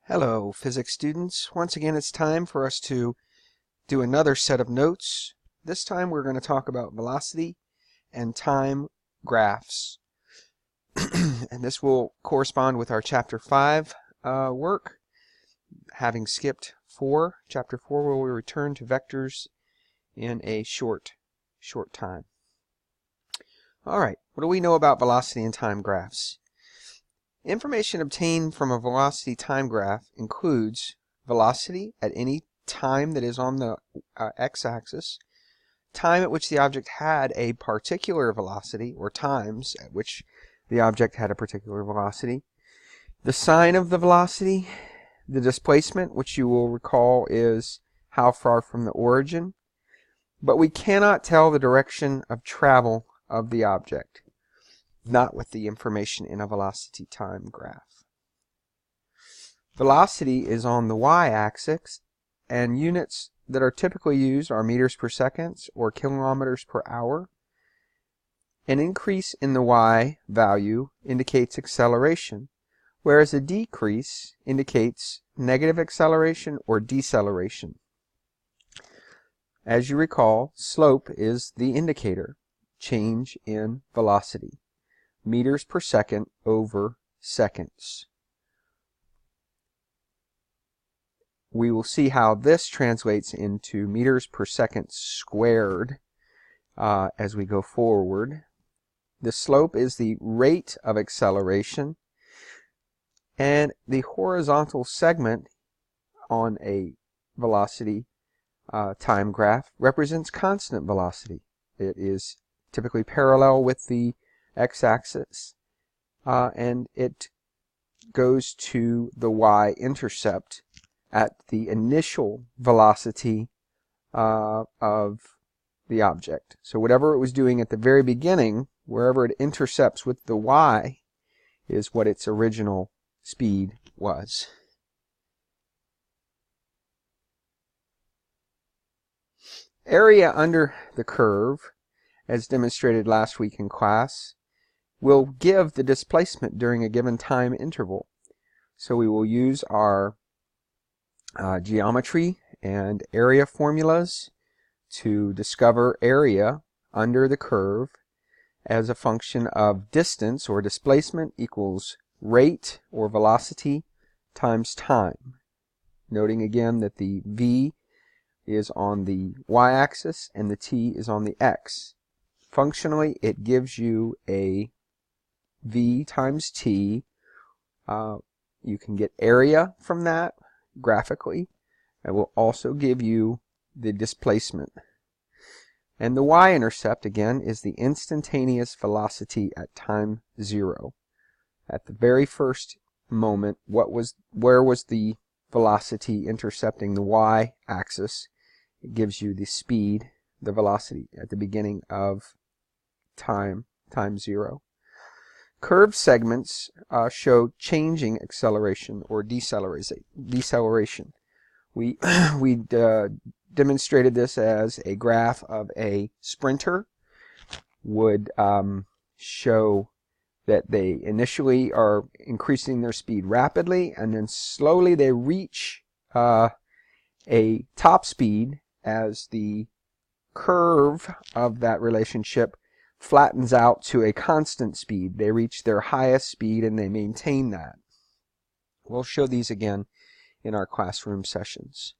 Hello, physics students. Once again, it's time for us to do another set of notes. This time we're going to talk about velocity and time graphs. And this will correspond with our Chapter 5 work. Having skipped Chapter 4 will return to vectors in a short time. All right, what do we know about velocity and time graphs? Information obtained from a velocity time graph includes velocity at any time that is on the x-axis, time at which the object had a particular velocity, or times at which the object had a particular velocity, the sign of the velocity, the displacement, which you will recall is how far from the origin, but we cannot tell the direction of travel of the object. Not with the information in a velocity time graph. Velocity is on the y-axis, and units that are typically used are meters per second or kilometers per hour. An increase in the y value indicates acceleration, whereas a decrease indicates negative acceleration or deceleration. As you recall, slope is the indicator, change in velocity. Meters per second over seconds. We will see how this translates into meters per second squared as we go forward. The slope is the rate of acceleration, and the horizontal segment on a velocity time graph represents constant velocity. It is typically parallel with the x-axis, and it goes to the y-intercept at the initial velocity of the object. So whatever it was doing at the very beginning, wherever it intercepts with the y, is what its original speed was. Area under the curve, as demonstrated last week in class, will give the displacement during a given time interval. So we will use our geometry and area formulas to discover area under the curve as a function of distance or displacement equals rate or velocity times time. Noting again that the v is on the y-axis and the t is on the x. Functionally, it gives you a v times t. You can get area from that graphically. It will also give you the displacement. And the y-intercept, again, is the instantaneous velocity at time 0. At the very first moment, where was the velocity intercepting the y-axis? It gives you the speed, the velocity at the beginning of time 0. Curved segments show changing acceleration or deceleration. We demonstrated this as a graph of a sprinter would show that they initially are increasing their speed rapidly, and then slowly they reach a top speed as the curve of that relationship flattens out to a constant speed. They reach their highest speed and they maintain that. We'll show these again in our classroom sessions.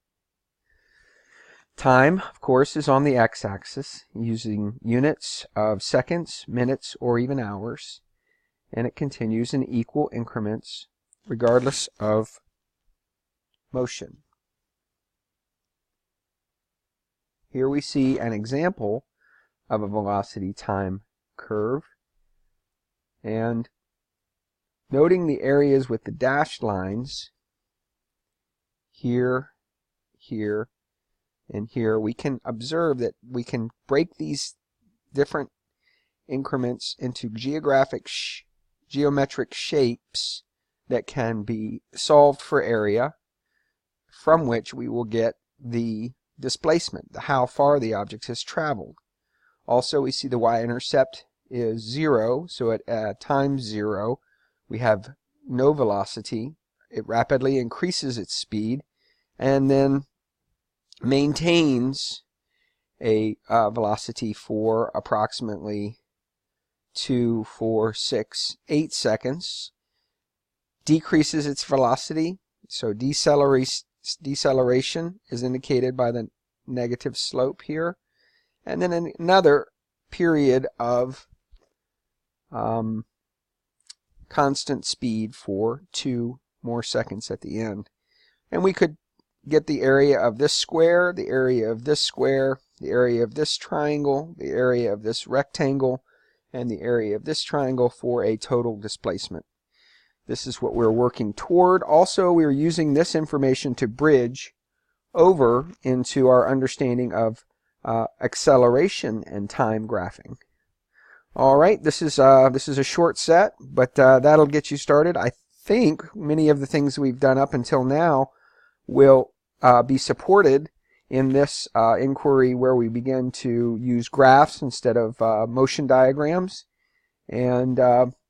Time, of course, is on the x-axis using units of seconds, minutes, or even hours, and it continues in equal increments regardless of motion. Here we see an example of a velocity time curve, and noting the areas with the dashed lines here, here, and here, we can observe that we can break these different increments into geometric shapes that can be solved for area, from which we will get the displacement, how far the object has traveled. Also, we see the y-intercept is 0, so at time 0 we have no velocity it rapidly increases its speed and then maintains a velocity for approximately 2, 4, 6, 8 seconds, decreases its velocity, so deceleration is indicated by the negative slope here, and then another period of constant speed for 2 more seconds at the end. And we could get the area of this square, the area of this square, the area of this triangle, the area of this rectangle, and the area of this triangle for a total displacement. This is what we're working toward. Also, we're using this information to bridge over into our understanding of acceleration and time graphing. All right, this is a short set, but that'll get you started. I think many of the things we've done up until now will be supported in this inquiry, where we begin to use graphs instead of motion diagrams, and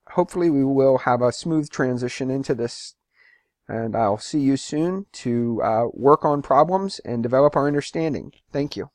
hopefully we will have a smooth transition into this. And I'll see you soon to work on problems and develop our understanding. Thank you.